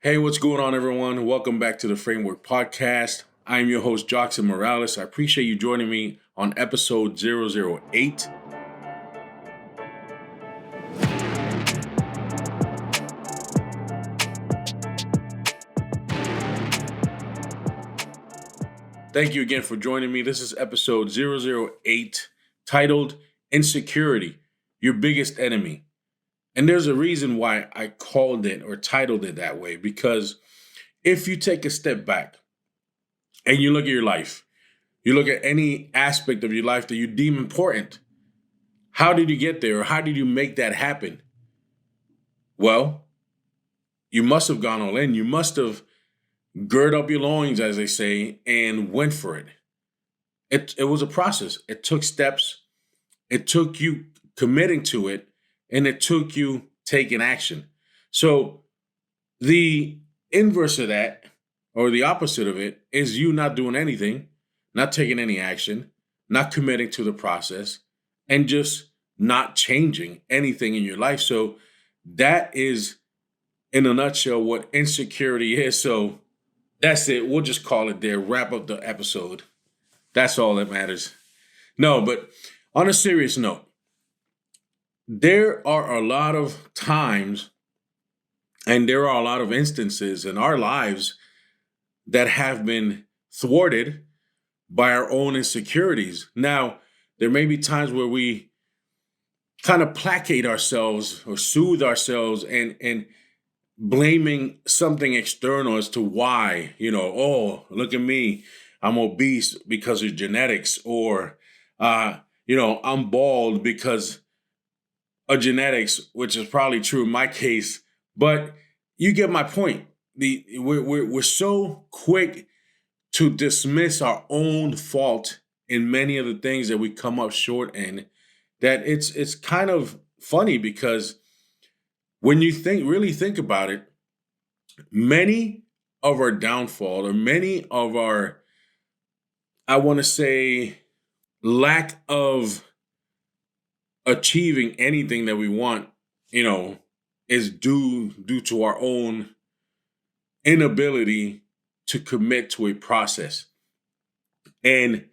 Hey, what's going on, everyone? Welcome back to the Framework Podcast. I'm your host, Joxon Morales. I appreciate you joining me on episode 008. Thank you again for joining me. This is episode 008, titled Insecurity, Your Biggest Enemy. And there's a reason why I called it or titled it that way, because if you take a step back and you look at your life, you look at any aspect of your life that you deem important, how did you get there, or how did you make that happen? Well, you must have gone all in. You must have girded up your loins, as they say, and went for it. It was a process. It took steps. It took you committing to it, and it took you taking action. So the inverse of that, or the opposite of it, is you not doing anything, not taking any action, not committing to the process, and just not changing anything in your life. So that is, in a nutshell, what insecurity is. So that's it. We'll just call it there. Wrap up the episode. That's all that matters. No, but on a serious note, there are a lot of times and there are a lot of instances in our lives that have been thwarted by our own insecurities. Now, there may be times where we kind of placate ourselves or soothe ourselves and blaming something external as to why, oh, look at me, I'm obese because of genetics, or, I'm bald because of genetics, which is probably true in my case. But you get my point. We're so quick to dismiss our own fault in many of the things that we come up short in, that it's kind of funny, because when you really think about it, many of our downfall, or many of our, I want to say, lack of achieving anything that we want, is due to our own inability to commit to a process. And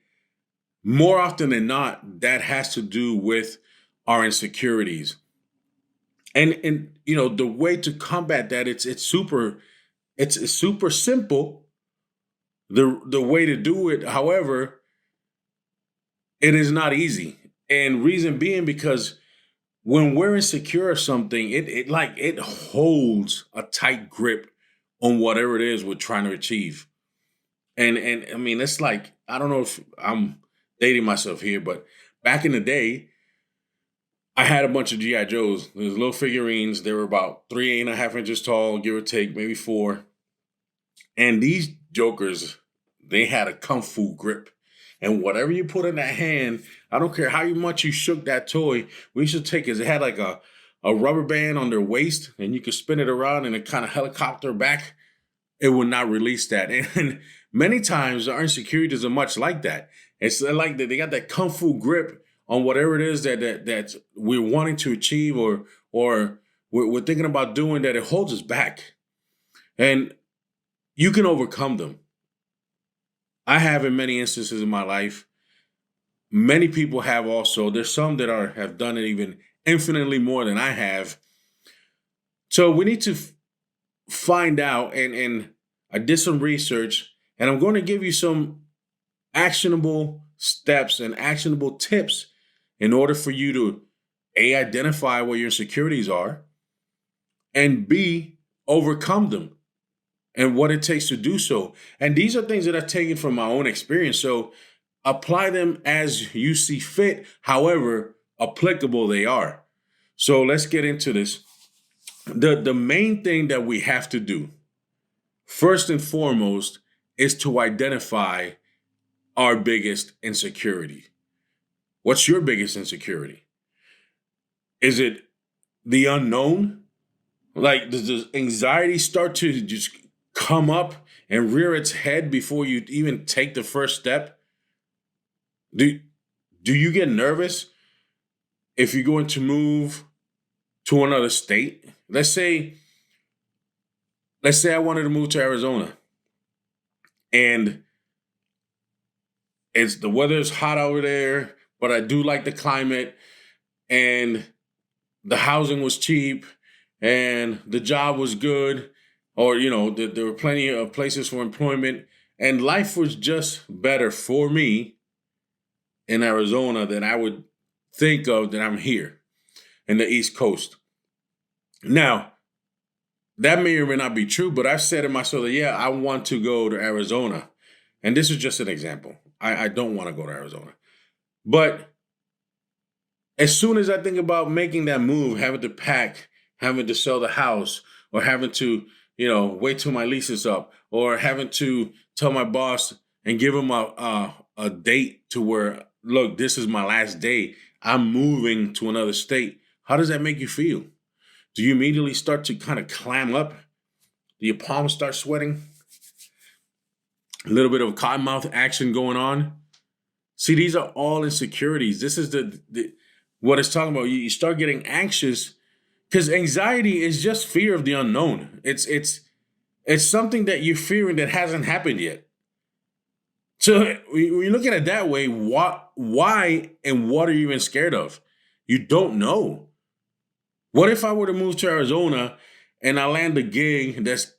more often than not, that has to do with our insecurities. And the way to combat that, it's super simple. The way to do it, however, it is not easy. And reason being, because when we're insecure of something, it holds a tight grip on whatever it is we're trying to achieve. And I mean, it's like, I don't know if I'm dating myself here, but back in the day, I had a bunch of G.I. Joes. There's little figurines. They were about 3.5 inches tall, give or take, maybe 4. And these jokers, they had a kung fu grip. And whatever you put in that hand, I don't care how much you shook that toy, we should take it. It had like a rubber band on their waist, and you could spin it around and it kind of helicopter back. It would not release that. And many times our insecurities are much like that. It's like that they got that kung fu grip on whatever it is that we're wanting to achieve, or we're thinking about doing, that it holds us back. And you can overcome them. I have in many instances in my life. Many people have also. There's some that have done it even infinitely more than I have. So we need to find out, and I did some research, and I'm going to give you some actionable steps and actionable tips in order for you to A, identify what your insecurities are, and B, overcome them, and what it takes to do so. And these are things that I've taken from my own experience. So apply them as you see fit, however applicable they are. So let's get into this. The main thing that we have to do, first and foremost, is to identify our biggest insecurity. What's your biggest insecurity? Is it the unknown? Like, does the anxiety start to just come up and rear its head before you even take the first step? Do you get nervous if you're going to move to another state? Let's say let's say I wanted to move to Arizona, and the weather is hot over there, but I do like the climate, and the housing was cheap, and the job was good, or there were plenty of places for employment, and life was just better for me in Arizona than I would think of that I'm here in the East Coast. Now, that may or may not be true, but I've said to myself that, yeah, I want to go to Arizona. And this is just an example. I don't want to go to Arizona. But as soon as I think about making that move, having to pack, having to sell the house, or having to, wait till my lease is up, or having to tell my boss and give him a date to where, look, this is my last day, I'm moving to another state. How does that make you feel? Do you immediately start to kind of clam up? Do your palms start sweating? A little bit of cottonmouth action going on. See, these are all insecurities. This is what it's talking about. You start getting anxious because anxiety is just fear of the unknown. It's something that you're fearing that hasn't happened yet. So when you look at it that way, why and what are you even scared of? You don't know. What if I were to move to Arizona and I land a gig that's,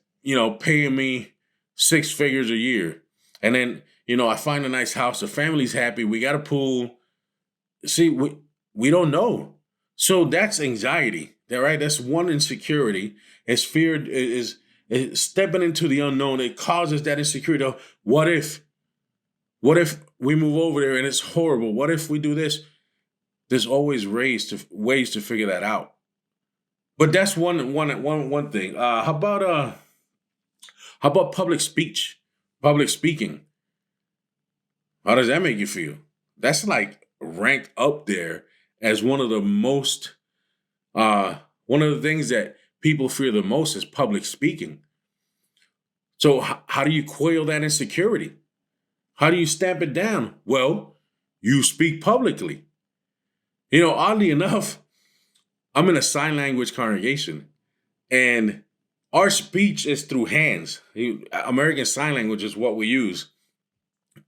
paying me 6 figures a year? And then, I find a nice house, the family's happy, we got a pool. See, we don't know. So that's anxiety, right? That's one insecurity. It's fear, is stepping into the unknown. It causes that insecurity of, what if we move over there and it's horrible? What if we do this? There's always ways to figure that out. But that's one thing. How about public speaking? How does that make you feel? That's like ranked up there as one of the most one of the things that people fear the most is public speaking. So how do you quail that insecurity? How do you stamp it down? Well, you speak publicly. Oddly enough, I'm in a sign language congregation, and our speech is through hands. American Sign Language is what we use.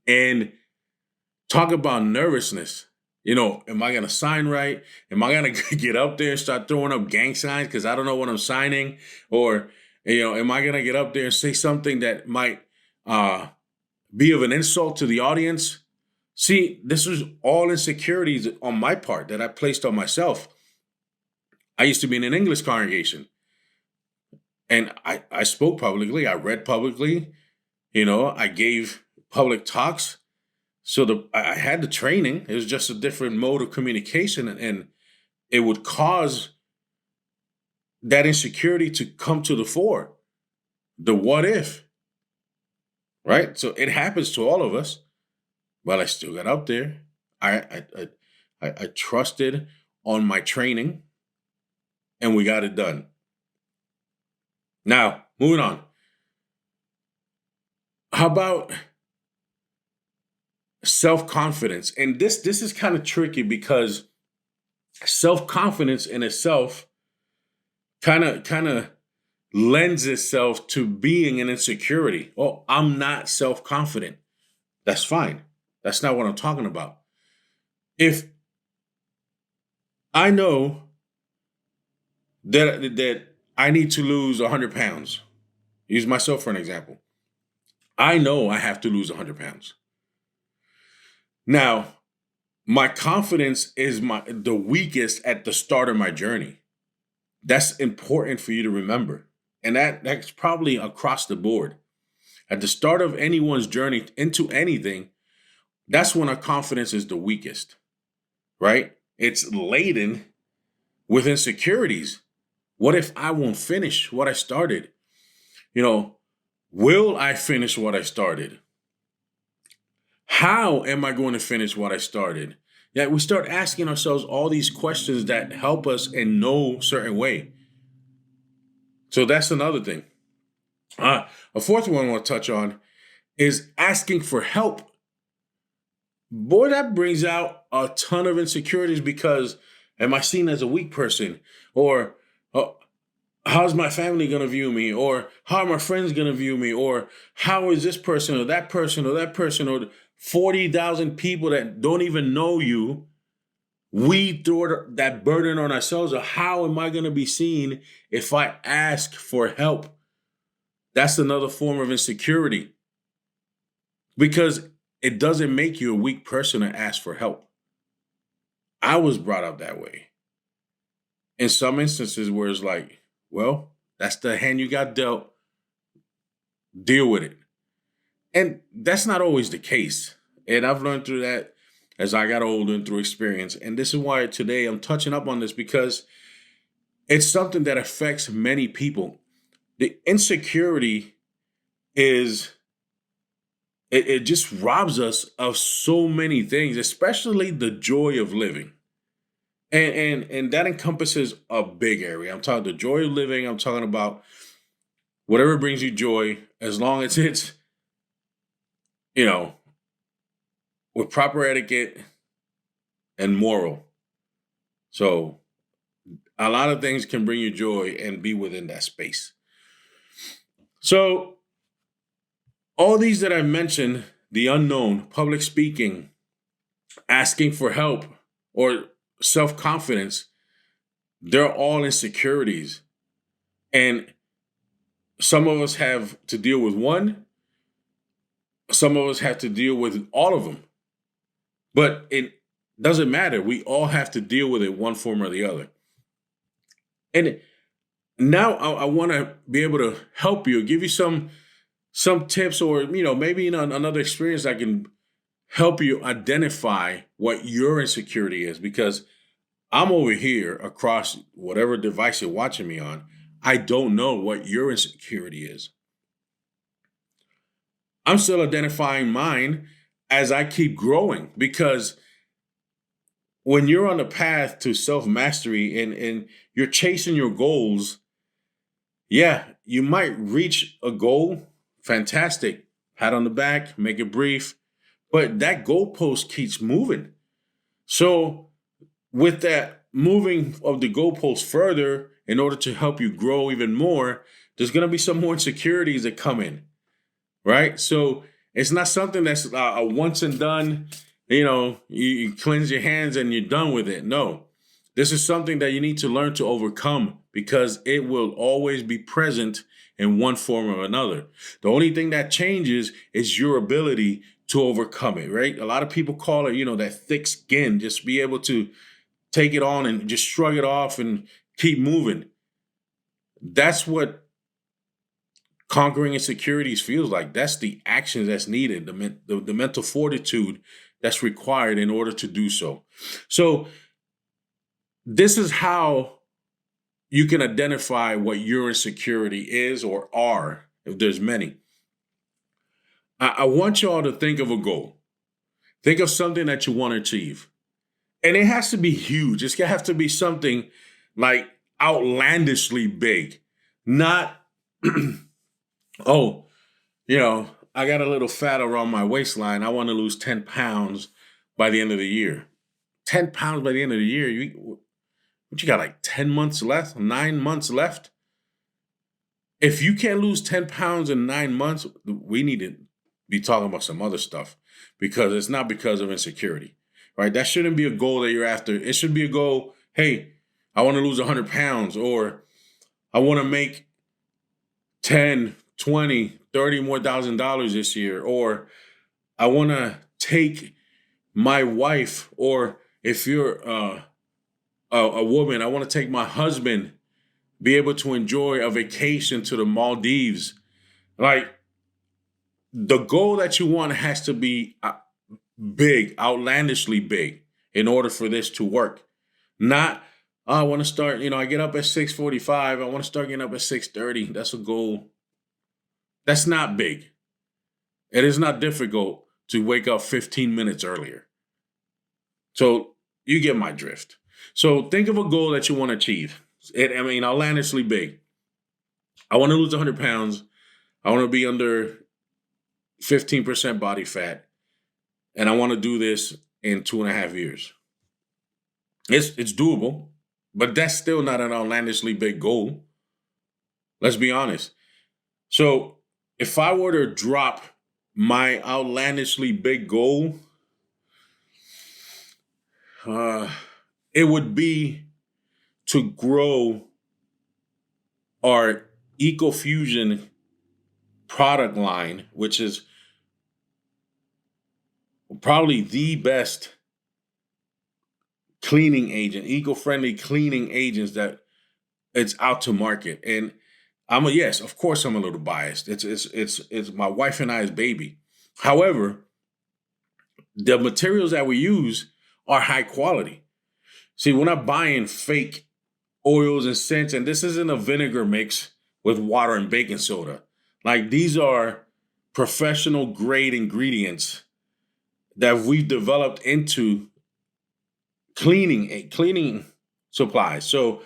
And talk about nervousness. Am I going to sign right? Am I going to get up there and start throwing up gang signs because I don't know what I'm signing? Or, am I going to get up there and say something that might be of an insult to the audience? See, this was all insecurities on my part that I placed on myself. I used to be in an English congregation, and I spoke publicly. I read publicly. I gave public talks. So I had the training. It was just a different mode of communication, and it would cause that insecurity to come to the fore. The what if, right? So it happens to all of us. But I still got out there. I trusted on my training, and we got it done. Now, moving on. How about self-confidence? And this is kind of tricky because self-confidence in itself kind of lends itself to being an insecurity. Oh, I'm not self-confident. That's fine. That's not what I'm talking about. If I know that I need to lose 100 pounds, use myself for an example. I know I have to lose 100 pounds. Now, my confidence is the weakest at the start of my journey. That's important for you to remember. And that's probably across the board. At the start of anyone's journey into anything, that's when our confidence is the weakest, right? It's laden with insecurities. What if I won't finish what I started? Will I finish what I started? How am I going to finish what I started? Yeah, we start asking ourselves all these questions that help us in no certain way. So that's another thing. A fourth one I want to touch on is asking for help. Boy, that brings out a ton of insecurities because am I seen as a weak person? Or how's my family going to view me, or how are my friends going to view me, or how is this person or that person or that person or 40,000 people that don't even know you. We throw that burden on ourselves of how am I going to be seen if I ask for help? That's another form of insecurity, because it doesn't make you a weak person to ask for help. I was brought up that way. In some instances where it's like, well, that's the hand you got dealt, deal with it. And that's not always the case. And I've learned through that as I got older and through experience. And this is why today I'm touching up on this, because it's something that affects many people. The insecurity is it just robs us of so many things, especially the joy of living. And that encompasses a big area. I'm talking the joy of living. I'm talking about whatever brings you joy, as long as it's, you know, with proper etiquette and moral. So a lot of things can bring you joy and be within that space. So all these that I mentioned, the unknown, public speaking, asking for help, or self-confidence, they're all insecurities. And some of us have to deal with one, some of us have to deal with all of them. But it doesn't matter. We all have to deal with it one form or the other. And now I want to be able to help you, give you some tips, or maybe another experience that can help you identify what your insecurity is, because I'm over here across whatever device you're watching me on. I don't know what your insecurity is. I'm still identifying mine as I keep growing, because when you're on the path to self-mastery and you're chasing your goals, yeah, you might reach a goal. Fantastic. Pat on the back, make it brief. But that goalpost keeps moving. So with that moving of the goalpost further, in order to help you grow even more, there's going to be some more insecurities that come in, right? So it's not something that's a once and done, you cleanse your hands and you're done with it. No, this is something that you need to learn to overcome, because it will always be present in one form or another. The only thing that changes is your ability to overcome it, right? A lot of people call it, that thick skin, just be able to take it on and just shrug it off and keep moving. That's what conquering insecurities feels like. That's the action that's needed, the mental fortitude that's required in order to do so. So this is how you can identify what your insecurity is or are, if there's many. I want you all to think of a goal. Think of something that you want to achieve. And it has to be huge. It's going to have to be something like outlandishly big. Not, oh, I got a little fat around my waistline. I want to lose 10 pounds by the end of the year. 10 pounds by the end of the year. You got like 10 months left, 9 months left. If you can't lose 10 pounds in 9 months, we need to be talking about some other stuff, because it's not because of insecurity, right? That shouldn't be a goal that you're after. It should be a goal. Hey, I want to lose 100 pounds, or I want to make 10, 20, 30 more $1,000 this year, or I want to take my wife, or if you're a woman, I want to take my husband, be able to enjoy a vacation to the Maldives. Like, the goal that you want has to be big, outlandishly big, in order for this to work. Not, oh, I want to start, I get up at 6:45. I want to start getting up at 6:30. That's a goal. That's not big. It is not difficult to wake up 15 minutes earlier. So you get my drift. So think of a goal that you want to achieve. Outlandishly big. I want to lose 100 pounds. I want to be under 15% body fat. And I want to do this in 2.5 years. It's doable, but that's still not an outlandishly big goal. Let's be honest. So if I were to drop my outlandishly big goal, uh, it would be to grow our EcoFusion product line, which is probably the best cleaning agent, eco-friendly cleaning agents that it's out to market. And yes, of course I'm a little biased. It's my wife and I's baby. However, the materials that we use are high quality. See, we're not buying fake oils and scents, and this isn't a vinegar mix with water and baking soda. Like, these are professional grade ingredients that we've developed into cleaning supplies. So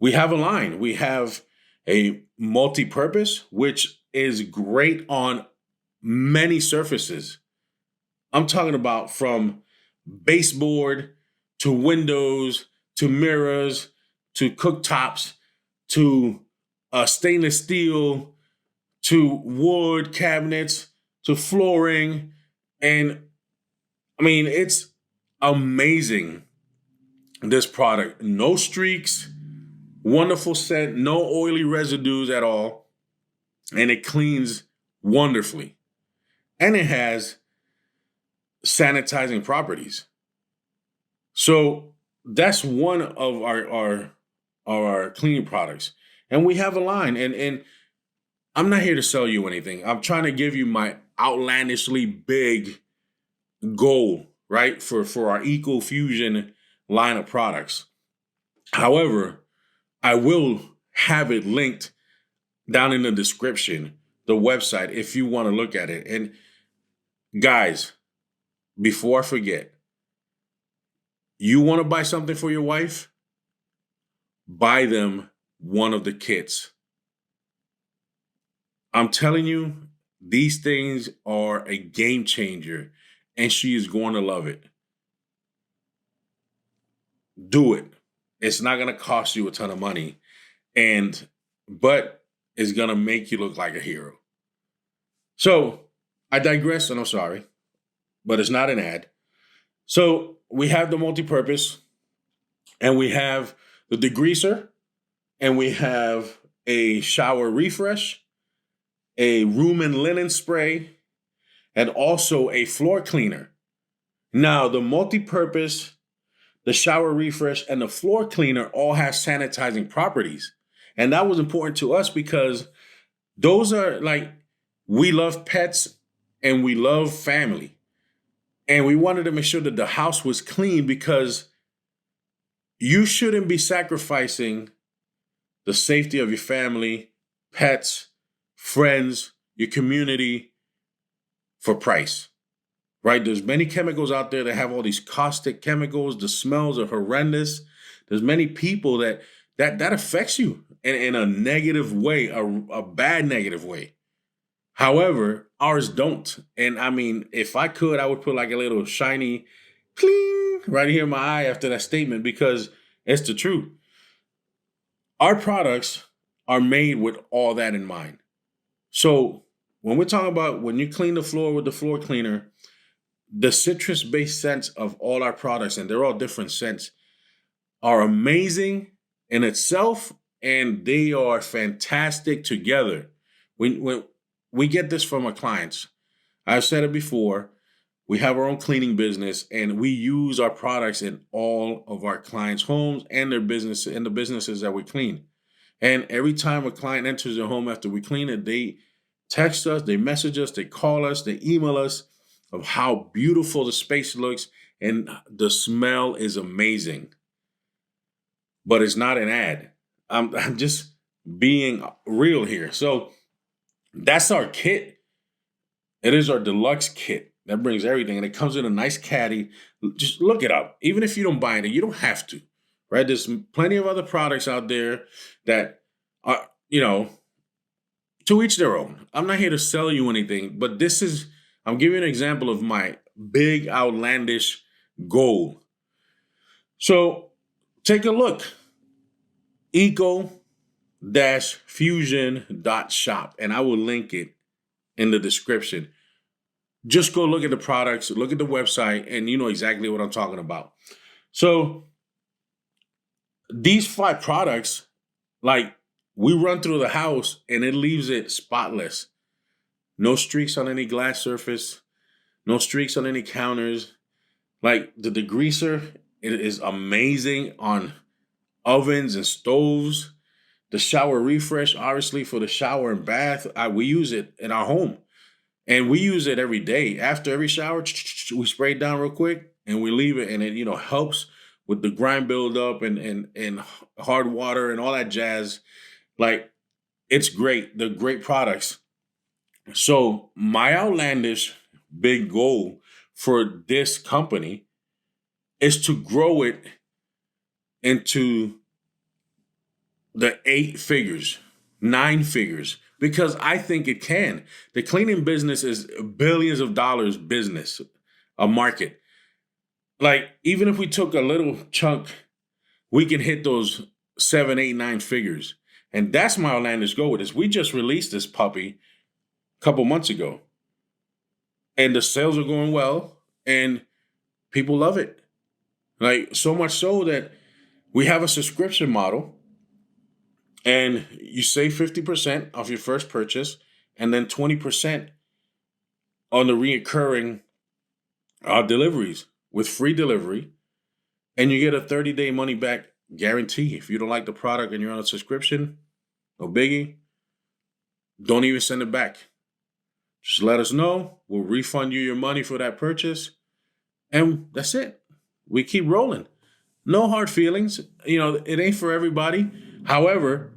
we have a line. We have a multi-purpose, which is great on many surfaces. I'm talking about from baseboard to windows to mirrors to cooktops to stainless steel to wood cabinets to flooring. And I mean, it's amazing, this product. No streaks, wonderful scent, no oily residues at all, and it cleans wonderfully. And it has sanitizing properties. So that's one of our cleaning products. And we have a line. And I'm not here to sell you anything. I'm trying to give you my outlandishly big goal, right? For our EcoFusion line of products. However, I will have it linked down in the description, the website, if you want to look at it. And guys, before I forget, you want to buy something for your wife? Buy them one of the kits. I'm telling you, these things are a game changer, and she is going to love it. Do it. It's not going to cost you a ton of money, but it's going to make you look like a hero. So I digress, and I'm sorry, but it's not an ad. So we have the multi-purpose, and we have the degreaser, and we have a shower refresh, a room and linen spray, and also a floor cleaner. Now, the multi-purpose, the shower refresh, and the floor cleaner all have sanitizing properties. And that was important to us because those are like, we love pets and we love family. And we wanted to make sure that the house was clean because you shouldn't be sacrificing the safety of your family, pets, friends, your community for price, right? There's many chemicals out there that have all these caustic chemicals. The smells are horrendous. There's many people that affects you in a negative way, a bad negative way. However, ours don't. And I mean, if I could, I would put like a little shiny cling right here in my eye after that statement because it's the truth. Our products are made with all that in mind. So when we're talking about when you clean the floor with the floor cleaner, the citrus-based scents of all our products, and they're all different scents, are amazing in itself, and they are fantastic together. When we get this from our clients, I've said it before, we have our own cleaning business, and we use our products in all of our clients' homes and their business and the businesses that we clean. And every time a client enters their home after we clean it, they text us, they message us, they call us, they email us of how beautiful the space looks, and the smell is amazing. But it's not an ad. I'm just being real here. So that's our kit. It is our deluxe kit that brings everything, and it comes in a nice caddy. Just look it up. Even if you don't buy it, you don't have to, right? There's plenty of other products out there that are, to each their own. I'm not here to sell you anything, but I'm giving you an example of my big outlandish goal. So take a look. Eco, fusion.shop, and I will link it in the description. Just go look at the products, look at the website, and you know exactly what I'm talking about. So these 5 products, like, we run through the house and it leaves it spotless. No streaks on any glass surface, no streaks on any counters. Like, the degreaser, it is amazing on ovens and stoves. The shower refresh, obviously, for the shower and bath, we use it in our home. And we use it every day. After every shower, we spray it down real quick and we leave it. And it, helps with the grime buildup and hard water and all that jazz. Like, it's great. They're great products. So my outlandish big goal for this company is to grow it into the 8 figures, 9 figures, because I think it can. The cleaning business is billions of dollars business, a market. Like, even if we took a little chunk, we can hit those 7, 8, 9 figures. And that's my outlandish goal with this. We just released this puppy a couple months ago. And the sales are going well and people love it. Like, so much so that we have a subscription model. And you save 50% off your first purchase and then 20% on the reoccurring deliveries with free delivery. And you get a 30-day money back guarantee. If you don't like the product and you're on a subscription, no biggie, don't even send it back. Just let us know. We'll refund you your money for that purchase. And that's it. We keep rolling. No hard feelings. It ain't for everybody. However,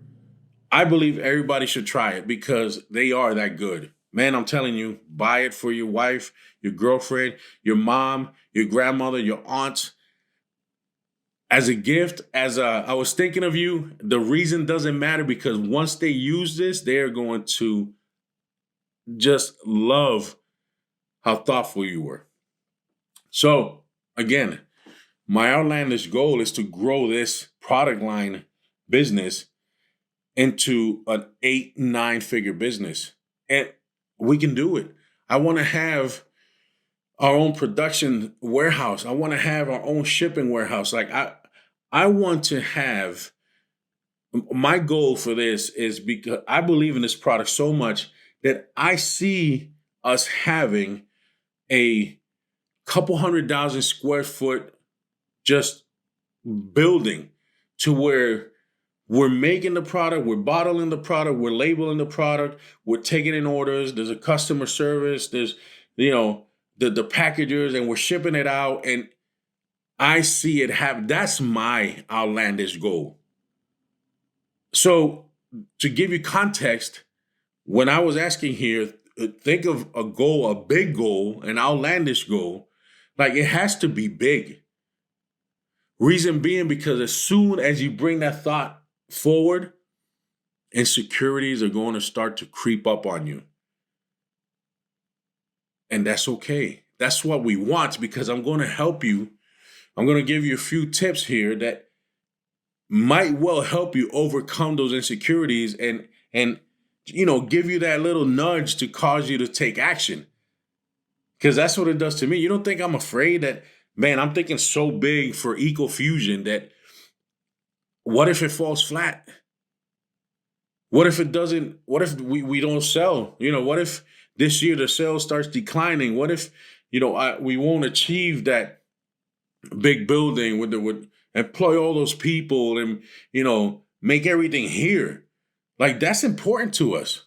I believe everybody should try it because they are that good. Man, I'm telling you, buy it for your wife, your girlfriend, your mom, your grandmother, your aunts. As a gift, I was thinking of you, the reason doesn't matter because once they use this, they're going to just love how thoughtful you were. So, again, my outlandish goal is to grow this product line business into an 8, 9 figure business. And we can do it. I want to have our own production warehouse. I want to have our own shipping warehouse. Like, I want to have, my goal for this is because I believe in this product so much that I see us having a couple 100,000 square foot just building to where we're making the product, we're bottling the product, we're labeling the product, we're taking in orders, there's a customer service, there's, the packagers, and we're shipping it out. And I see it happen. That's my outlandish goal. So to give you context, when I was asking here, think of a goal, a big goal, an outlandish goal, like, it has to be big. Reason being, because as soon as you bring that thought forward, insecurities are going to start to creep up on you. And that's okay. That's what we want, because I'm going to help you. I'm going to give you a few tips here that might well help you overcome those insecurities and give you that little nudge to cause you to take action. Because that's what it does to me. You don't think I'm afraid that, man, I'm thinking so big for EcoFusion that what if it falls flat? What if it doesn't? What if we don't sell? What if this year the sales starts declining? What if, we won't achieve that big building with employ all those people and, make everything here? Like, that's important to us.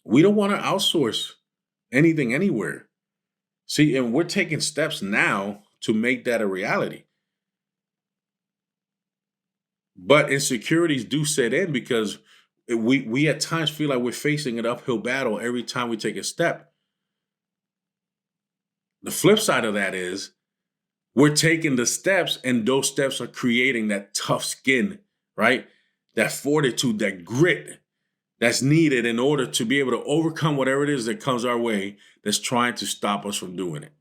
We don't want to outsource anything anywhere. See, and we're taking steps now to make that a reality. But insecurities do set in because we at times feel like we're facing an uphill battle every time we take a step. The flip side of that is we're taking the steps, and those steps are creating that tough skin, right? That fortitude, that grit that's needed in order to be able to overcome whatever it is that comes our way that's trying to stop us from doing it.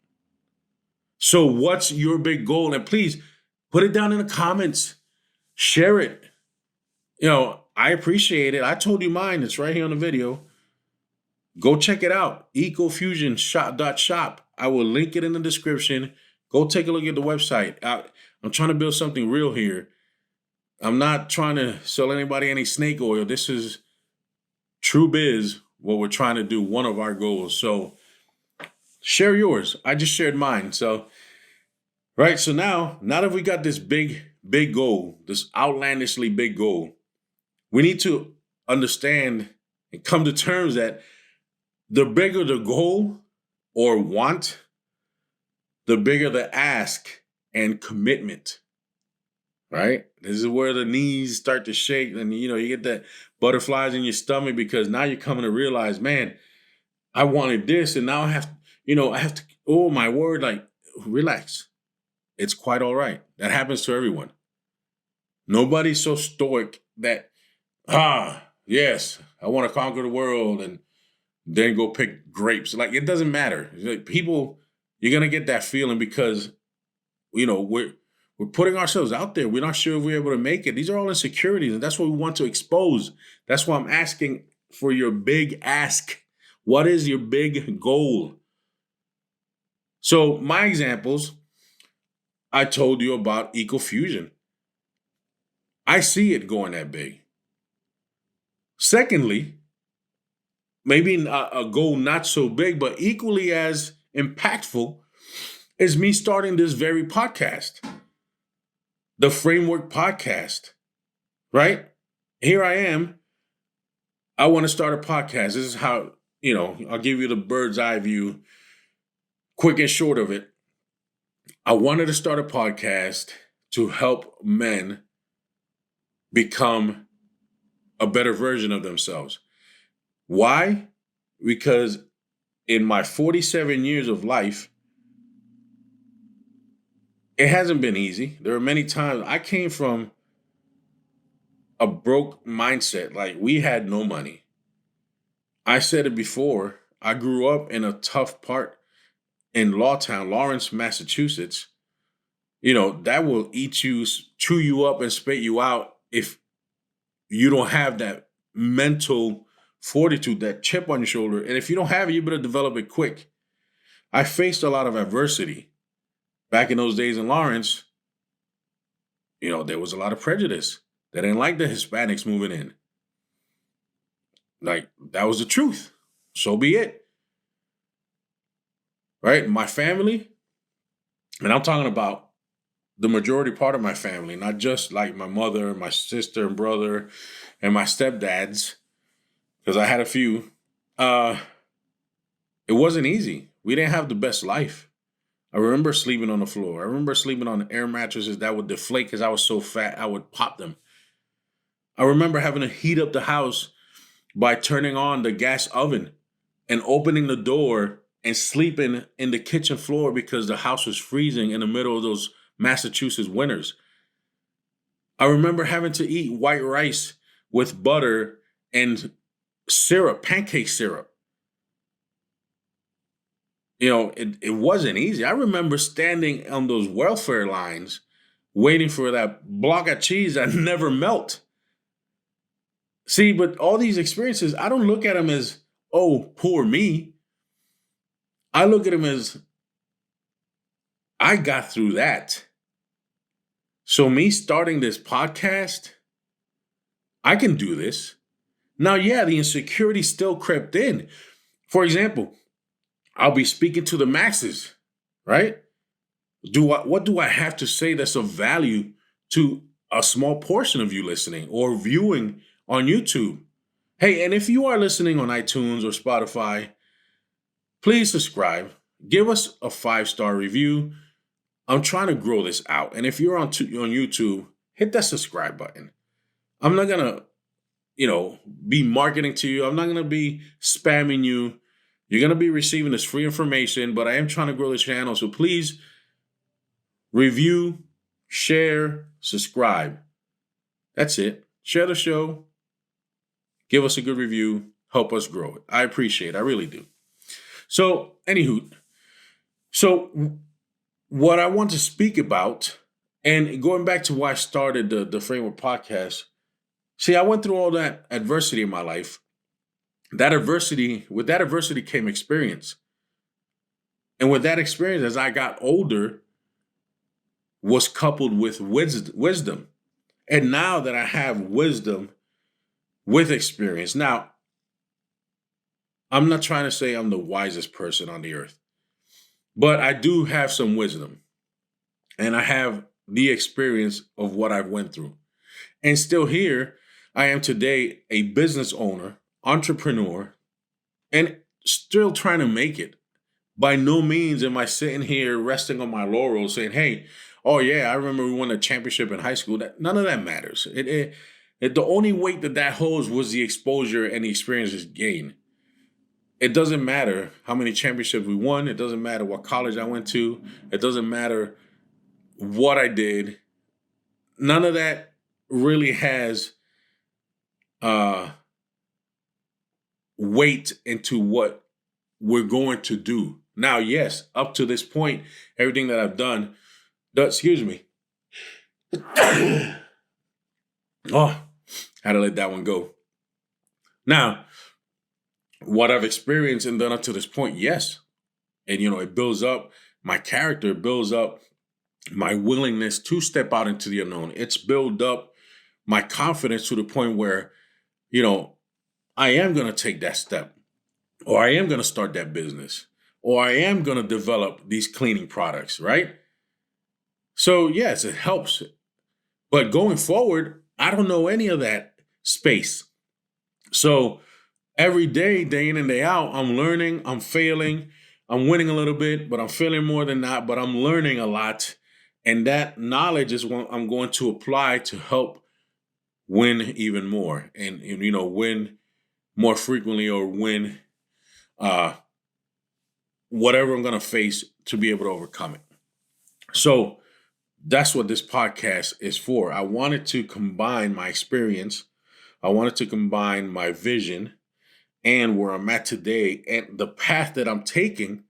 So what's your big goal? And please put it down in the comments. Share it. I appreciate it. I told you mine. It's right here on the video. Go check it out. Ecofusionshop.shop. I will link it in the description. Go take a look at the website. I'm trying to build something real here. I'm not trying to sell anybody any snake oil. This is true biz, what we're trying to do, one of our goals. So share yours. I just shared mine. So, right. So now that we got this big goal, this outlandishly big goal, we need to understand and come to terms that the bigger the goal or want, the bigger the ask and commitment, right? This is where the knees start to shake and, you get that butterflies in your stomach because now you're coming to realize, man, I wanted this and now I have to, oh my word, like, relax. It's quite all right. That happens to everyone. Nobody's so stoic that, yes, I want to conquer the world and then go pick grapes. Like, it doesn't matter. Like, people, you're going to get that feeling because, we're putting ourselves out there. We're not sure if we're able to make it. These are all insecurities, and that's what we want to expose. That's why I'm asking for your big ask. What is your big goal? So my examples, I told you about ecofusion. I see it going that big. Secondly, maybe a goal not so big, but equally as impactful is me starting this very podcast, the Framework Podcast, right? Here I am. I want to start a podcast. This is how, I'll give you the bird's eye view, quick and short of it. I wanted to start a podcast to help men become a better version of themselves. Why? Because in my 47 years of life, it hasn't been easy. There are many times I came from a broke mindset. Like, we had no money. I said it before. I grew up in a tough part in Lawtown, Lawrence, Massachusetts. That will eat you, chew you up, and spit you out if you don't have that mental fortitude, that chip on your shoulder. And if you don't have it, you better develop it quick. I faced a lot of adversity. Back in those days in Lawrence, there was a lot of prejudice. They didn't like the Hispanics moving in. Like, that was the truth. So be it. Right? My family, and I'm talking about the majority part of my family, not just like my mother, my sister and brother, and my stepdads, because I had a few. It wasn't easy. We didn't have the best life. I remember sleeping on the floor. I remember sleeping on air mattresses that would deflate because I was so fat, I would pop them. I remember having to heat up the house by turning on the gas oven and opening the door and sleeping in the kitchen floor because the house was freezing in the middle of those Massachusetts winters. I remember having to eat white rice with butter and syrup, pancake syrup. It wasn't easy. I remember standing on those welfare lines waiting for that block of cheese that never melt. See, but all these experiences, I don't look at them as, oh, poor me. I look at them as, I got through that. So me starting this podcast, I can do this. Now, yeah, the insecurity still crept in. For example, I'll be speaking to the masses, right? What do I have to say that's of value to a small portion of you listening or viewing on YouTube? Hey, and if you are listening on iTunes or Spotify, please subscribe. Give us a 5-star review. I'm trying to grow this out. And if you're on YouTube, hit that subscribe button. I'm not going to, be marketing to you. I'm not going to be spamming you. You're going to be receiving this free information, but I am trying to grow the channel. So please review, share, subscribe. That's it. Share the show. Give us a good review. Help us grow it. I appreciate it. I really do. So, anywho, what I want to speak about, and going back to why I started the Framework Podcast, See, I went through all that adversity in my life. With that adversity came experience. And with that experience, as I got older, was coupled with wisdom. And now that I have wisdom with experience, now I'm not trying to say I'm the wisest person on the earth, but I do have some wisdom and I have the experience of what I've went through. And still here, I am today a business owner, entrepreneur, and still trying to make it. By no means am I sitting here resting on my laurels saying, hey, oh yeah, I remember we won a championship in high school. None of that matters. The only weight that holds was the exposure and the experiences gained. It doesn't matter how many championships we won. It doesn't matter what college I went to. It doesn't matter what I did. None of that really has uh, weight into what we're going to do. Now, yes, up to this point, everything that I've done, excuse me. Oh, had to let that one go. Now, what I've experienced and done up to this point, yes. And, it builds up my character, builds up my willingness to step out into the unknown. It's built up my confidence to the point where, I am going to take that step, or I am going to start that business, or I am going to develop these cleaning products, right? So, yes, it helps. But going forward, I don't know any of that space. So every day, day in and day out, I'm learning, I'm failing, I'm winning a little bit, but I'm failing more than that, but I'm learning a lot. And that knowledge is what I'm going to apply to help win even more and win more frequently, or win whatever I'm going to face to be able to overcome it. So that's what this podcast is for. I wanted to combine my experience. I wanted to combine my vision and where I'm at today and the path that I'm taking,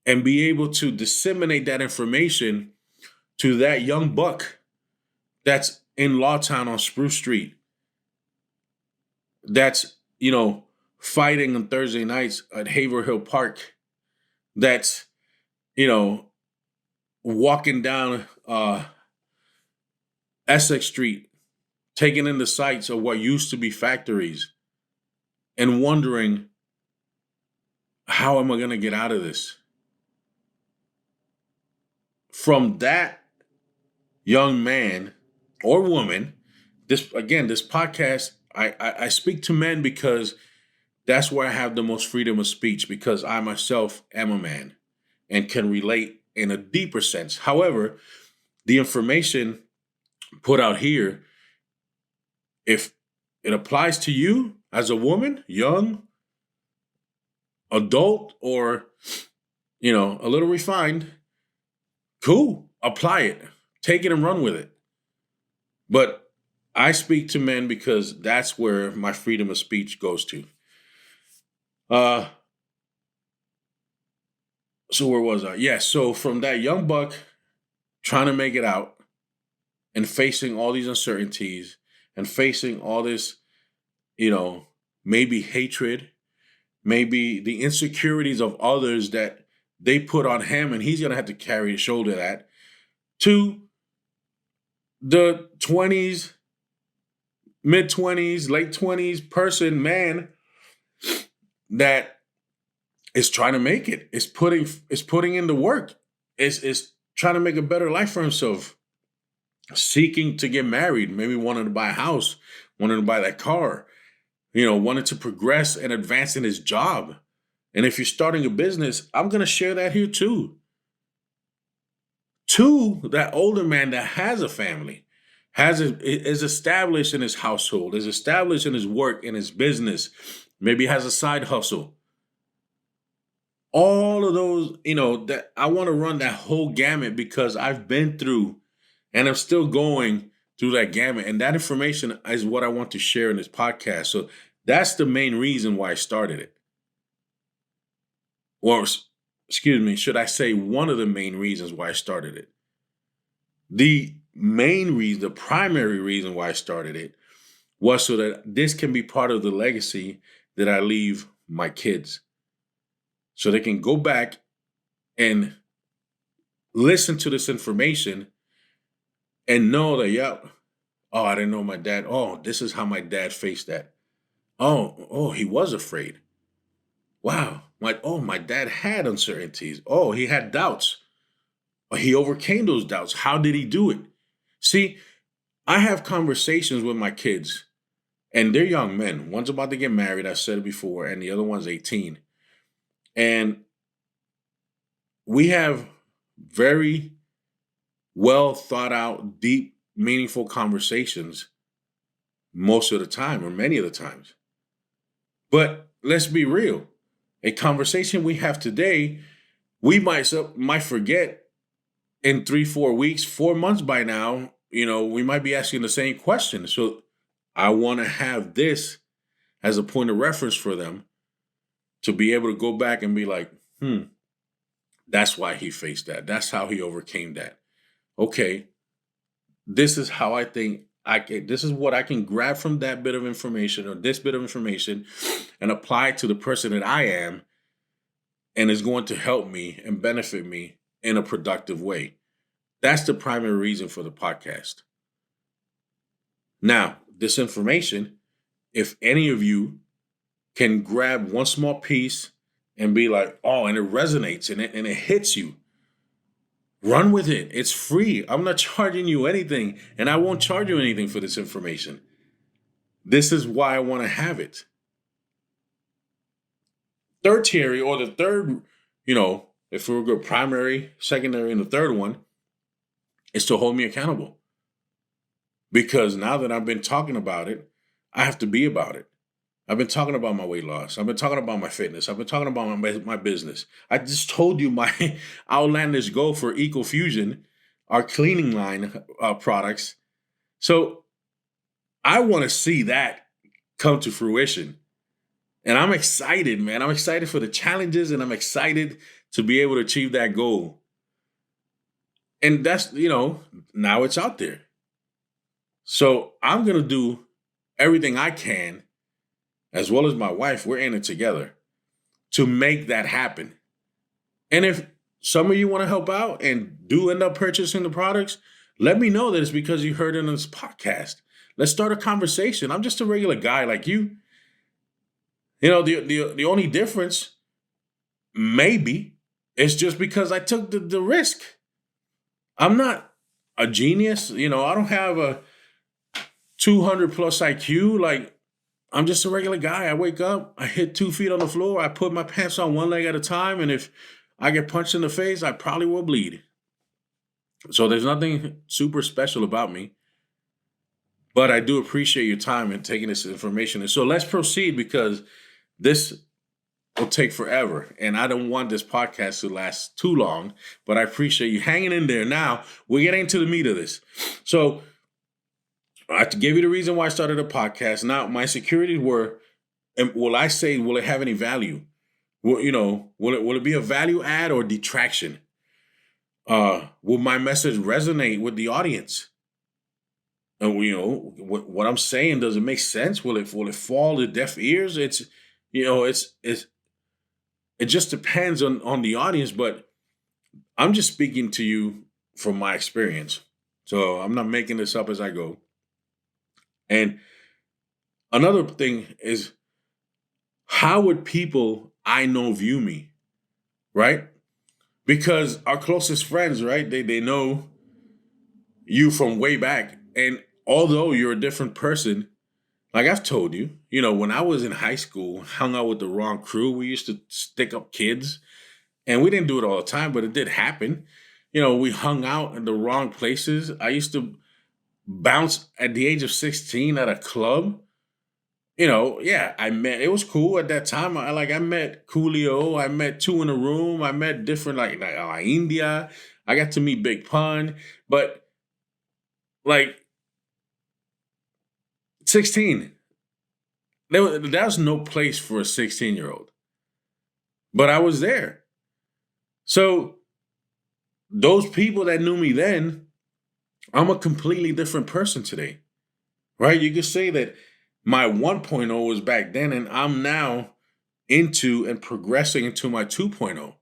and be able to disseminate that information to that young buck that's in Lawtown on Spruce Street, that's, fighting on Thursday nights at Haverhill Park, that's, walking down Essex Street, taking in the sights of what used to be factories and wondering, how am I going to get out of this? From that young man or woman, this podcast, I speak to men because that's where I have the most freedom of speech, because I myself am a man and can relate in a deeper sense. However, the information put out here, if it applies to you as a woman, young, adult, or, a little refined, cool, apply it, take it and run with it. But I speak to men because that's where my freedom of speech goes to. So where was I? Yeah, so from that young buck trying to make it out and facing all these uncertainties and facing all this, maybe hatred, maybe the insecurities of others that they put on him, and he's going to have to carry his shoulder that, to the 20s, mid-20s, late 20s person, man, that is trying to make it. Is putting in the work. Is trying to make a better life for himself. Seeking to get married, maybe wanting to buy a house, wanting to buy that car, wanting to progress and advance in his job. And if you're starting a business, I'm going to share that here too. To that older man that has a family, is established in his household, is established in his work, in his business, maybe has a side hustle. All of those, that I want to run that whole gamut, because I've been through and I'm still going through that gamut. And that information is what I want to share in this podcast. So that's the main reason why I started it. Or, excuse me, should I say one of the main reasons why I started it? The main reason, the primary reason why I started it was so that this can be part of the legacy that I leave my kids. So they can go back and listen to this information and know that, yep, oh, I didn't know my dad. Oh, this is how my dad faced that. Oh, he was afraid. Wow. My dad had uncertainties. Oh, he had doubts. He overcame those doubts. How did he do it? See, I have conversations with my kids, and they're young men. One's about to get married, I said it before, and the other one's 18. And we have very well thought out, deep, meaningful conversations most of the time, or many of the times. But let's be real. A conversation we have today, we might forget in 3-4 weeks, 4 months by now. We might be asking the same question. So I want to have this as a point of reference for them to be able to go back and be like, that's why he faced that. That's how he overcame that. Okay, this is how I think this is what I can grab from that bit of information or this bit of information and apply it to the person that I am, and is going to help me and benefit me in a productive way. That's the primary reason for the podcast. Now, this information, if any of you can grab one small piece and be like, oh, and it resonates and it hits you, run with it. It's free. I'm not charging you anything, and I won't charge you anything for this information. This is why I want to have it. Tertiary, or the third, if we were good, primary, secondary, and the third one is to hold me accountable. Because now that I've been talking about it, I have to be about it. I've been talking about my weight loss. I've been talking about my fitness. I've been talking about my business. I just told you my outlandish goal for EcoFusion, our cleaning line products. So I want to see that come to fruition. And I'm excited, man. I'm excited for the challenges, and I'm excited to be able to achieve that goal. And that's, now it's out there. So I'm going to do everything I can, as well as my wife. We're in it together to make that happen. And if some of you want to help out and do end up purchasing the products, let me know that it's because you heard it on this podcast. Let's start a conversation. I'm just a regular guy like you. The only difference maybe is just because I took the risk. I'm not a genius. I don't have a 200 plus IQ. Like, I'm just a regular guy. I wake up, I hit 2 feet on the floor, I put my pants on one leg at a time, and if I get punched in the face, I probably will bleed. So there's nothing super special about me. But I do appreciate your time and taking this information. And so let's proceed, because this will take forever. And I don't want this podcast to last too long, but I appreciate you hanging in there. Now, we're getting to the meat of this. So I gave you the reason why I started a podcast. Now, my insecurities were, will it have any value? Will it be a value add or detraction? Will my message resonate with the audience? And what I'm saying, does it make sense? Will it fall to deaf ears? It just depends on the audience, but I'm just speaking to you from my experience. So I'm not making this up as I go. And another thing is, how would people I know view me, right? Because our closest friends, right, they know you from way back. And although you're a different person, like I've told you, when I was in high school, hung out with the wrong crew, we used to stick up kids. And we didn't do it all the time, but it did happen. We hung out in the wrong places. I used to bounce at the age of 16 at a club. It was cool at that time. I met Coolio, I met Two in a Room, I met different, like India. I got to meet Big Pun, but 16, there was no place for a 16-year-old, but I was there. So those people that knew me then, I'm a completely different person today, right? You could say that my 1.0 was back then, and I'm now into and progressing into my 2.0.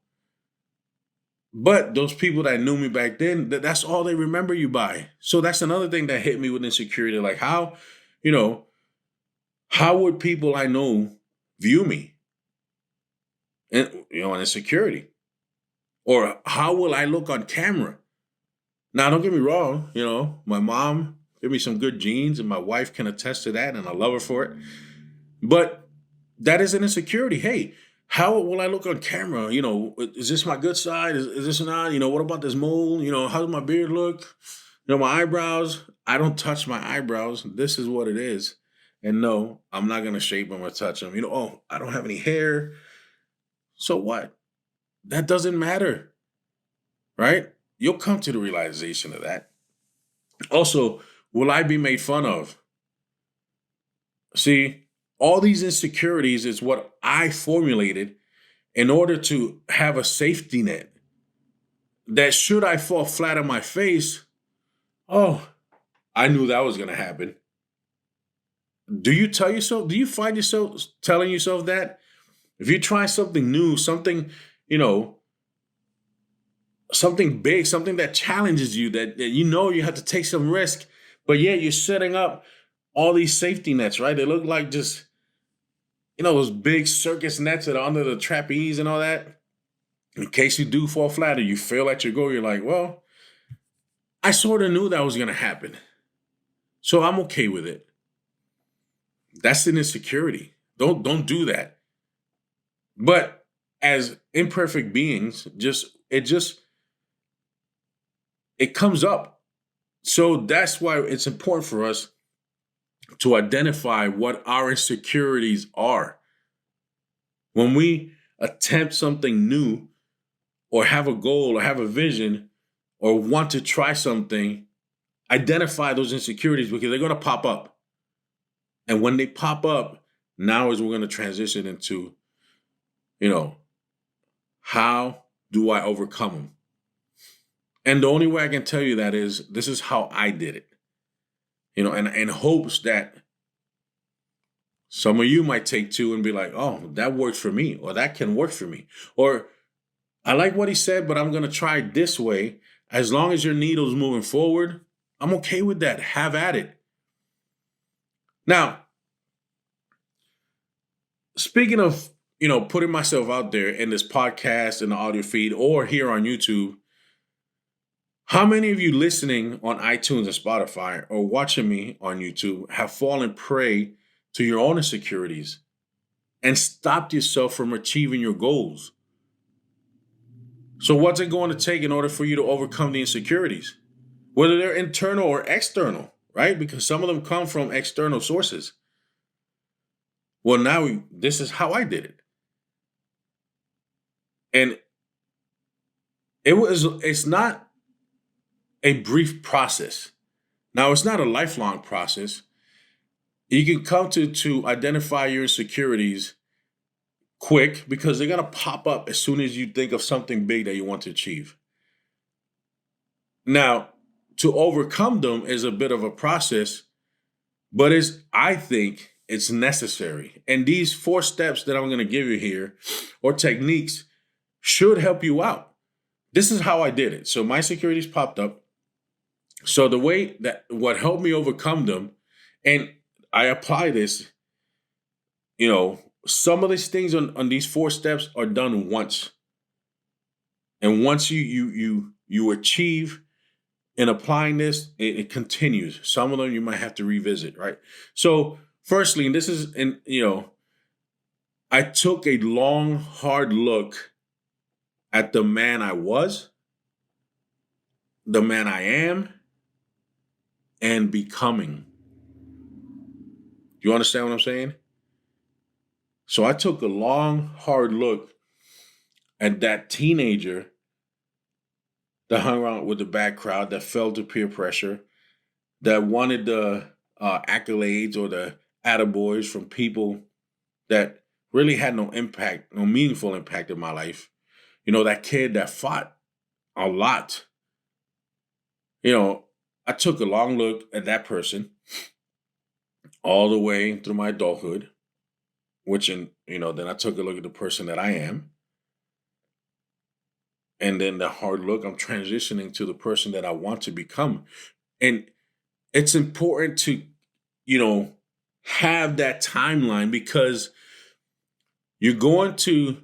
But those people that knew me back then, that's all they remember you by. So that's another thing that hit me with insecurity. Like, you know, how would people I know view me? And, in insecurity. Or how will I look on camera? Now, don't get me wrong, my mom gave me some good genes and my wife can attest to that and I love her for it. But that is an insecurity. Hey, how will I look on camera? Is this my good side? Is this not? What about this mole? How does my beard look? My eyebrows. I don't touch my eyebrows. This is what it is. And no, I'm not going to shape them or touch them. Oh, I don't have any hair. So what? That doesn't matter, right? You'll come to the realization of that. Also, will I be made fun of? See, all these insecurities is what I formulated in order to have a safety net that should I fall flat on my face, oh, I knew that was going to happen. Do you find yourself telling yourself that? If you try something new, something, something big, something that challenges you, that you have to take some risk, but yet you're setting up all these safety nets, right? They look like just, those big circus nets that are under the trapeze and all that. In case you do fall flat or you fail at your goal, you're like, well, I sort of knew that was going to happen. So I'm okay with it. That's an insecurity. Don't do that. But as imperfect beings, it comes up. So that's why it's important for us to identify what our insecurities are. When we attempt something new or have a goal or have a vision or want to try something, identify those insecurities because they're going to pop up. And when they pop up, now is we're going to transition into, how do I overcome them? And the only way I can tell you that is this is how I did it. And in hopes that some of you might take to and be like, oh, that worked for me, or that can work for me. Or I like what he said, but I'm going to try this way. As long as your needle's moving forward, I'm okay with that. Have at it. Now, speaking of, putting myself out there in this podcast, in the audio feed, or here on YouTube, how many of you listening on iTunes and Spotify or watching me on YouTube have fallen prey to your own insecurities and stopped yourself from achieving your goals? So what's it going to take in order for you to overcome the insecurities? Whether they're internal or external, right? Because some of them come from external sources. Well, now this is how I did it. And it's not a brief process. Now, it's not a lifelong process. You can come to identify your insecurities quick because they're going to pop up as soon as you think of something big that you want to achieve. Now, to overcome them is a bit of a process, but I think it's necessary. And these 4 steps that I'm going to give you here, or techniques, should help you out. This is how I did it. So my insecurities popped up. So the way that what helped me overcome them, and I apply this, some of these things on these 4 steps are done once. And once you achieve in applying this, it continues. Some of them you might have to revisit, right? So firstly, and this is, I took a long, hard look at the man I was, the man I am, and becoming. You understand what I'm saying? So I took a long, hard look at that teenager that hung around with the bad crowd, that fell to peer pressure, that wanted the accolades or the attaboys from people that really had no impact, no meaningful impact in my life. That kid that fought a lot. I took a long look at that person all the way through my adulthood, then I took a look at the person that I am. And then the hard look, I'm transitioning to the person that I want to become. And it's important to, you know, have that timeline because you're going to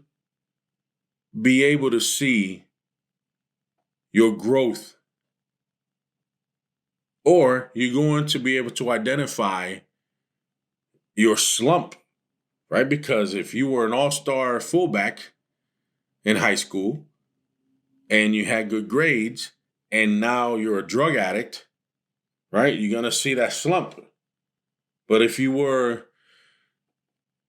be able to see your growth, or you're going to be able to identify your slump, right? Because if you were an all-star fullback in high school and you had good grades and now you're a drug addict, right? You're going to see that slump. But if you were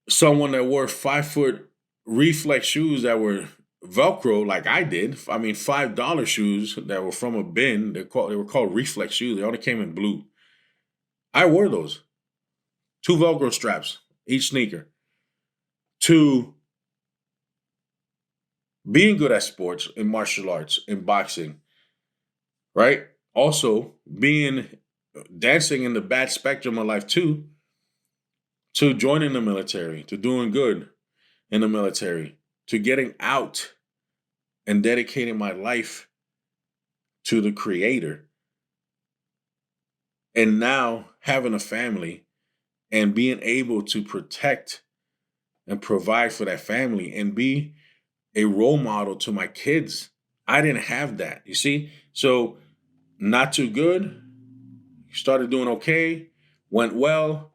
someone that wore 5 foot reflex shoes that were Velcro, like I did, I mean, $5 shoes that were from a bin, they were called reflex shoes. They only came in blue. I wore those. 2 Velcro straps, each sneaker. To being good at sports, in martial arts, in boxing, right? Also, being dancing in the bad spectrum of life too, to joining the military, to doing good in the military, to getting out and dedicating my life to the Creator, and now having a family and being able to protect and provide for that family and be a role model to my kids. I didn't have that, you see? So, not too good, started doing okay, went well.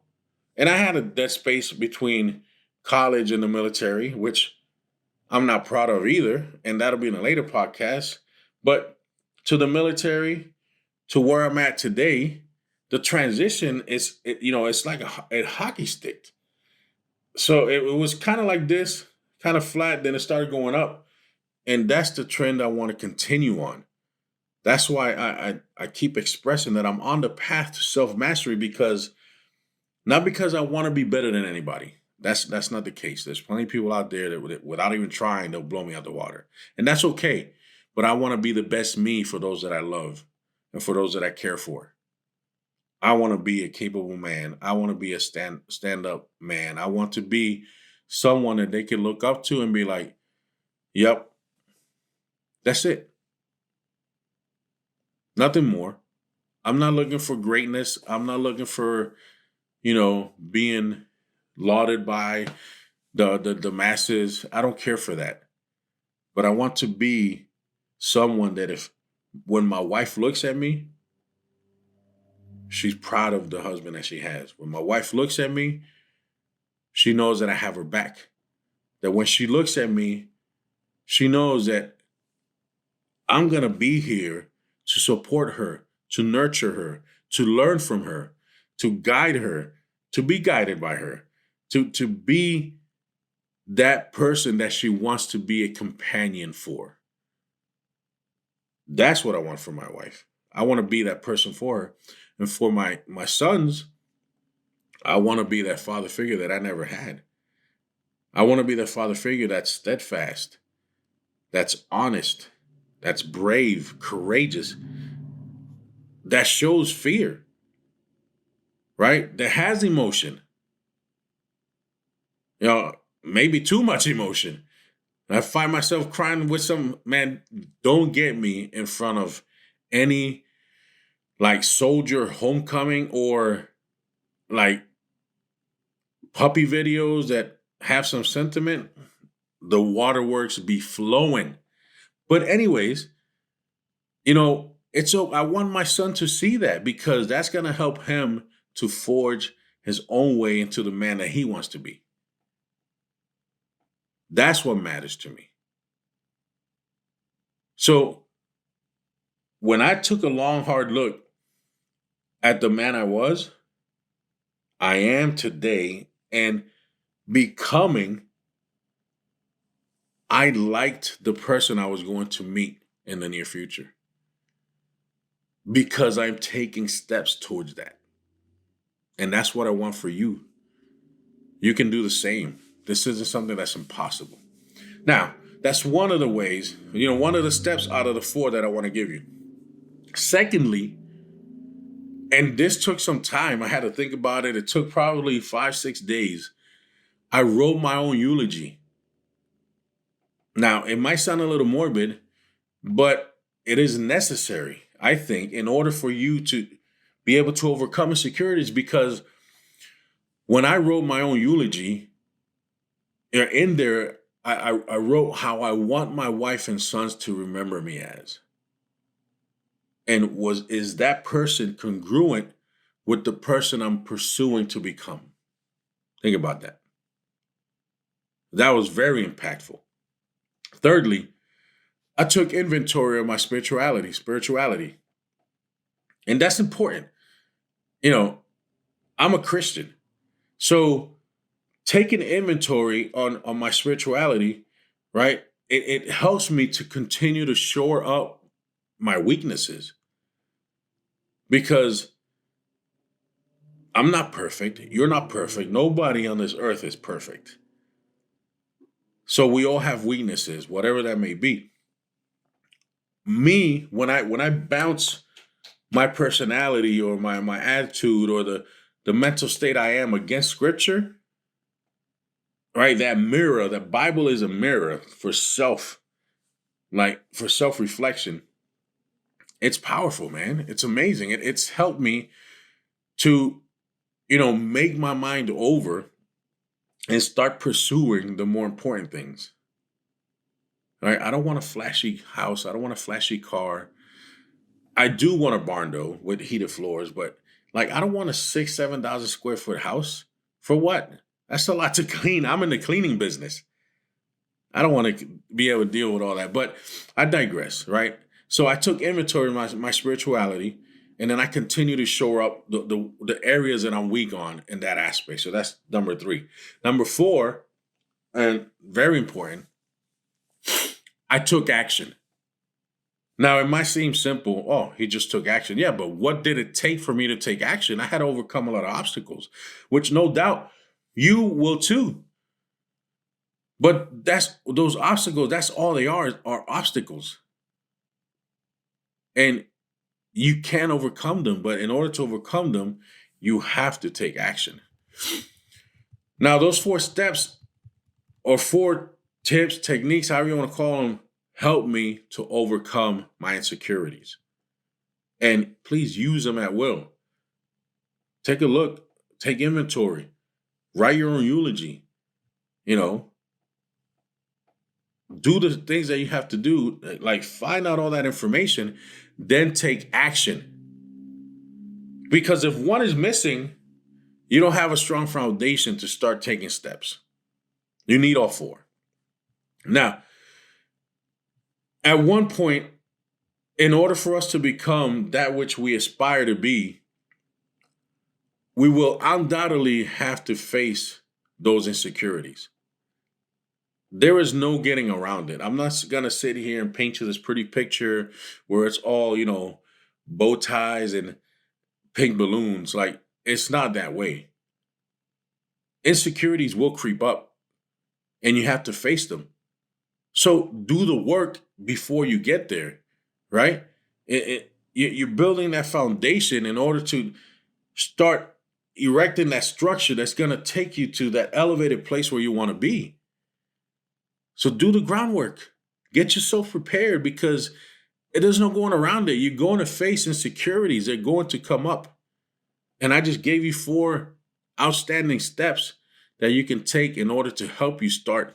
And I had a dead space between college and the military, which I'm not proud of either. And that'll be in a later podcast. But to the military, to where I'm at today, the transition it's like a hockey stick. So it was kind of like this, kind of flat, then it started going up. And that's the trend I want to continue on. That's why I keep expressing that I'm on the path to self-mastery, because not because I want to be better than anybody. That's not the case. There's plenty of people out there that without even trying, they'll blow me out the water. And that's okay. But I want to be the best me for those that I love and for those that I care for. I want to be a capable man. I want to be a stand-up man. I want to be someone that they can look up to and be like, yep, that's it. Nothing more. I'm not looking for greatness. I'm not looking for, being lauded by the masses. I don't care for that. But I want to be someone that when my wife looks at me, she's proud of the husband that she has. When my wife looks at me, she knows that I have her back. That when she looks at me, she knows that I'm going to be here to support her, to nurture her, to learn from her, to guide her, to be guided by her, to be that person that she wants to be a companion for. That's what I want for my wife. I want to be that person for her. And for my sons, I want to be that father figure that I never had. I want to be that father figure that's steadfast, that's honest, that's brave, courageous, that shows fear, right? That has emotion. Maybe too much emotion. I find myself crying with man, don't get me in front of any like soldier homecoming or like puppy videos that have some sentiment. The waterworks be flowing. But anyways, I want my son to see that, because that's going to help him to forge his own way into the man that he wants to be. That's what matters to me. So when I took a long, hard look at the man I am today, and becoming, I liked the person I was going to meet in the near future, because I'm taking steps towards that. And that's what I want for you. You can do the same. This isn't something that's impossible. Now, that's one of the ways, one of the steps out of the 4 that I want to give you. Secondly, And this took some time. I had to think about it. It took probably 5, 6 days. I wrote my own eulogy. Now, it might sound a little morbid, but it is necessary, I think, in order for you to be able to overcome insecurities. Because when I wrote my own eulogy, in there, I wrote how I want my wife and sons to remember me as. And is that person congruent with the person I'm pursuing to become? Think about that. That was very impactful. Thirdly, I took inventory of my spirituality. And that's important. You know, I'm a Christian. So taking inventory on my spirituality, right? It helps me to continue to shore up my weaknesses, because I'm not perfect. You're not perfect. Nobody on this earth is perfect. So we all have weaknesses, whatever that may be. Me, when I bounce my personality or my attitude or the mental state I am against scripture, right? That mirror, that Bible is a mirror for for self-reflection. It's powerful, man. It's amazing. It's helped me to, make my mind over and start pursuing the more important things. Right? I don't want a flashy house. I don't want a flashy car. I do want a barn though with heated floors, but like I don't want a 7,000 square foot house. For what? That's a lot to clean. I'm in the cleaning business. I don't want to be able to deal with all that, but I digress, right? So I took inventory of my spirituality, and then I continue to shore up the areas that I'm weak on in that aspect. So that's number 3. Number 4, and very important, I took action. Now, it might seem simple. Oh, he just took action. Yeah, but what did it take for me to take action? I had to overcome a lot of obstacles, which no doubt you will too. But those obstacles, that's all they are obstacles. And you can overcome them. But in order to overcome them, you have to take action. Now, those 4 steps or 4 tips, techniques, however you want to call them, help me to overcome my insecurities. And please use them at will. Take a look, take inventory, write your own eulogy, do the things that you have to do, like find out all that information, then take action. Because if one is missing, you don't have a strong foundation to start taking steps. You need all 4. Now, at one point, in order for us to become that which we aspire to be, we will undoubtedly have to face those insecurities. There is no getting around it. I'm not going to sit here and paint you this pretty picture where it's all, bow ties and pink balloons. Like, it's not that way. Insecurities will creep up and you have to face them. So do the work before you get there, right? You're building that foundation in order to start erecting that structure that's going to take you to that elevated place where you want to be. So do the groundwork. Get yourself prepared, because there's no going around it. You're going to face insecurities. They're going to come up. And I just gave you 4 outstanding steps that you can take in order to help you start,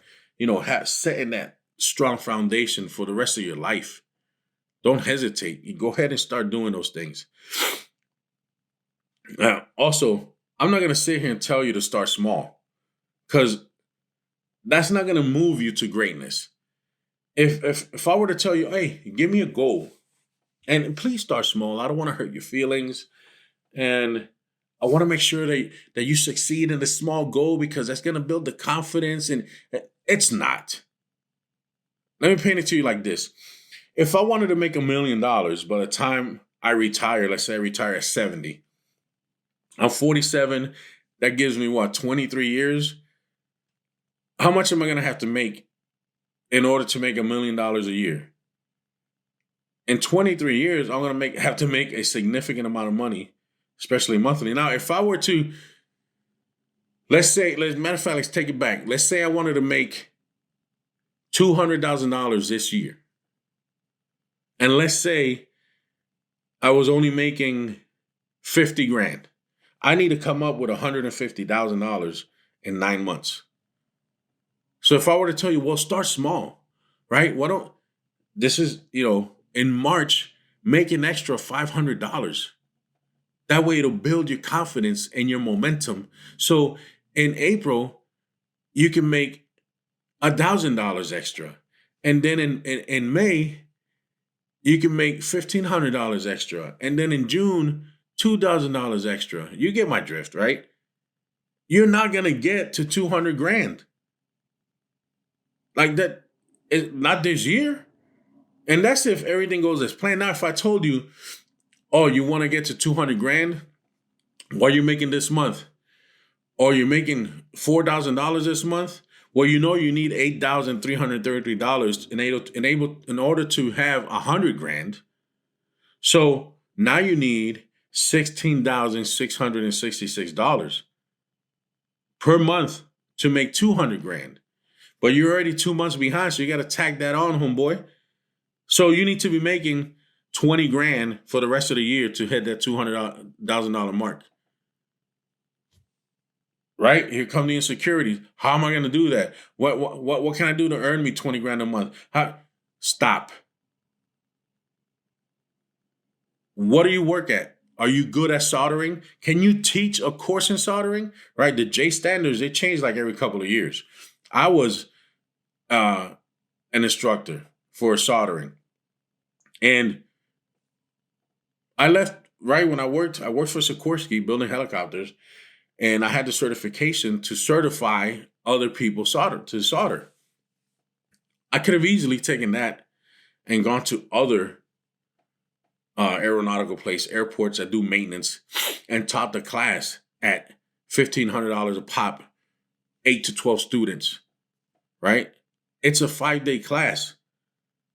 setting that strong foundation for the rest of your life. Don't hesitate. You go ahead and start doing those things. Now, also, I'm not going to sit here and tell you to start small, because that's not going to move you to greatness. If I were to tell you, hey, give me a goal, and please start small. I don't want to hurt your feelings, and I want to make sure that you succeed in the small goal, because that's going to build the confidence, and it's not. Let me paint it to you like this. If I wanted to make $1 million by the time I retire, let's say I retire at 70, I'm 47. That gives me 23 years? How much am I going to have to make in order to make $1 million a year? In 23 years, I'm going to have to make a significant amount of money especially monthly. Now, if I were to, matter of fact, let's take it back. Let's say I wanted to make $200,000 this year. And let's say I was only making 50 grand. I need to come up with $150,000 in 9 months. So if I were to tell you, well, start small, right? This is, in March, make an extra $500. That way it'll build your confidence and your momentum. So in April, you can make $1,000 extra. And then in May, you can make $1,500 extra. And then in June, $2,000 extra. You get my drift, right? You're not going to get to 200 grand. Like that, not this year. And that's if everything goes as planned. Now, if I told you, oh, you want to get to 200 grand, what are you making this month? Or you're making $4,000 this month? Well, you need $8,333 in order to have 100 grand. So now you need $16,666 per month to make 200 grand. But you're already 2 months behind, so you got to tack that on, homeboy. So you need to be making 20 grand for the rest of the year to hit that $200,000 mark. Right? Here come the insecurities. How am I going to do that? What can I do to earn me 20 grand a month? Stop. What do you work at? Are you good at soldering? Can you teach a course in soldering? Right? The J standards, they change like every couple of years. I was an instructor for soldering. And I left right when I worked for Sikorsky building helicopters. And I had the certification to certify other people to solder. I could have easily taken that and gone to other aeronautical airports that do maintenance, and taught the class at $1,500 a pop, 8 to 12 students, right? It's a 5-day class.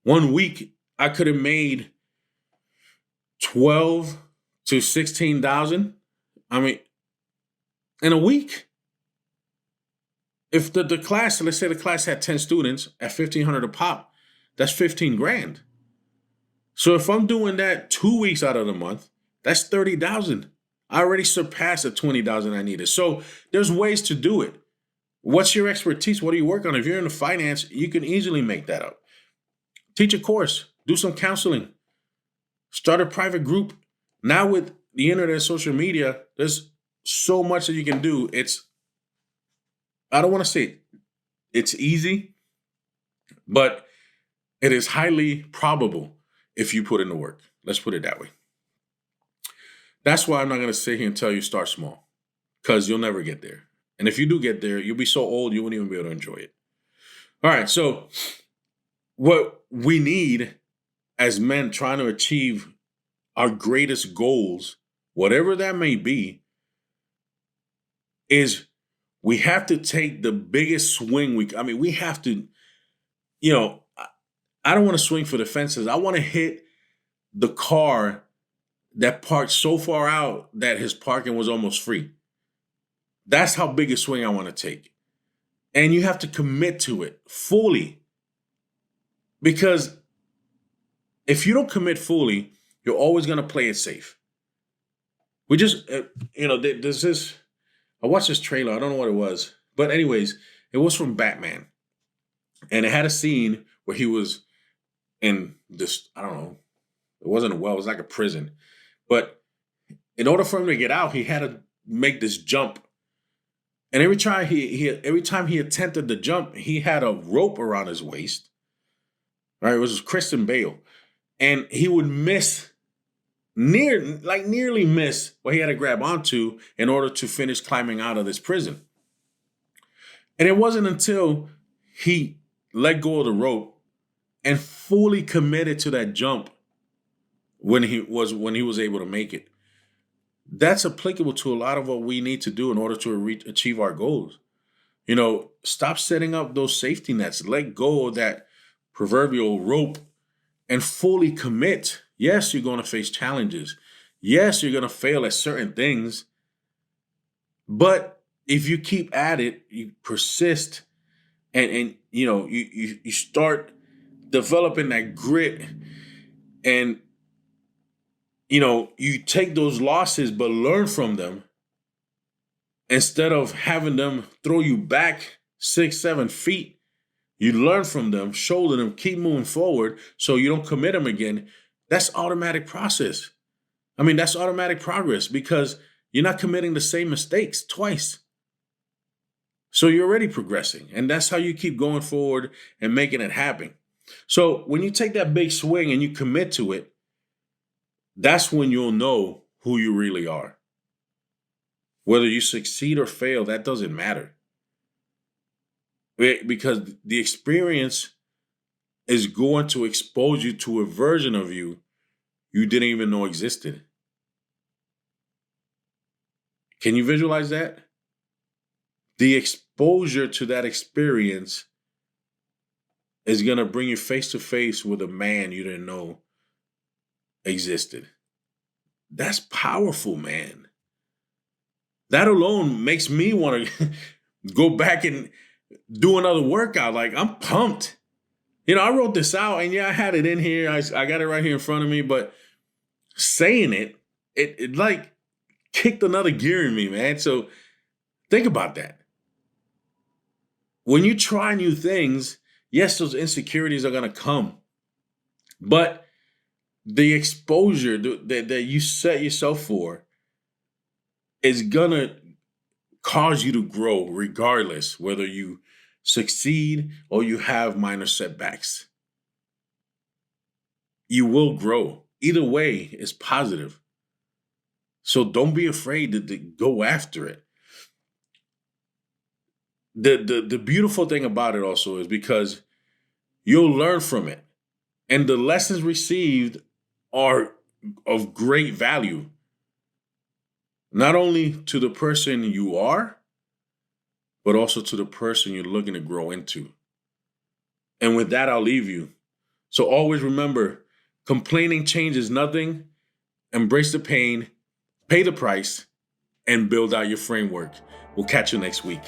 1 week, I could have made 12 to 16,000. In a week. If the class, let's say the class had 10 students at $1,500 a pop, that's 15 grand. So if I'm doing that 2 weeks out of the month, that's 30,000. I already surpassed the 20,000 I needed. So there's ways to do it. What's your expertise? What do you work on? If you're in finance, you can easily make that up. Teach a course, do some counseling, start a private group. Now with the internet and social media, there's so much that you can do. I don't want to say it's easy, but it is highly probable if you put in the work. Let's put it that way. That's why I'm not going to sit here and tell you start small, because you'll never get there. And if you do get there, you'll be so old you won't even be able to enjoy it. All right, so what we need as men trying to achieve our greatest goals, whatever that may be, is we have to take the biggest swing we have to, I don't want to swing for the fences. I want to hit the car that parked so far out that his parking was almost free. That's how big a swing I want to take. And you have to commit to it fully. Because if you don't commit fully, you're always going to play it safe. We just, there's this, I watched this trailer. I don't know what it was. But anyways, it was from Batman. And it had a scene where he was in this, I don't know, it wasn't a well, it was like a prison. But in order for him to get out, he had to make this jump. And every time he attempted the jump, he had a rope around his waist. Right? It was Christian Bale. And he would nearly miss what he had to grab onto in order to finish climbing out of this prison. And it wasn't until he let go of the rope and fully committed to that jump when he was able to make it. That's applicable to a lot of what we need to do in order to achieve our goals. Stop setting up those safety nets. Let go of that proverbial rope and fully commit. Yes, you're going to face challenges. Yes, you're going to fail at certain things, but if you keep at it, you persist, and you start developing that grit, and you take those losses but learn from them instead of having them throw you back 6, 7 feet. You learn from them, shoulder them, keep moving forward so you don't commit them again. That's automatic process. I mean, that's automatic progress because you're not committing the same mistakes twice. So you're already progressing. And that's how you keep going forward and making it happen. So when you take that big swing and you commit to it, that's when you'll know who you really are. Whether you succeed or fail, that doesn't matter. Because the experience is going to expose you to a version of you didn't even know existed. Can you visualize that? The exposure to that experience is going to bring you face to face with a man you didn't know existed. That's powerful, man. That alone makes me want to go back and do another workout. Like, I'm pumped. I wrote this out, and yeah, I had it in here. I got it right here in front of me, but saying it like kicked another gear in me, man. So think about that. When you try new things, yes, those insecurities are going to come, but the exposure that you set yourself for is going to cause you to grow regardless whether you succeed or you have minor setbacks. You will grow. Either way is positive. So don't be afraid to go after it. The beautiful thing about it also is because you'll learn from it. And the lessons received are of great value, not only to the person you are, but also to the person you're looking to grow into. And with that, I'll leave you. So always remember, complaining changes nothing. Embrace the pain, pay the price, and build out your framework. We'll catch you next week.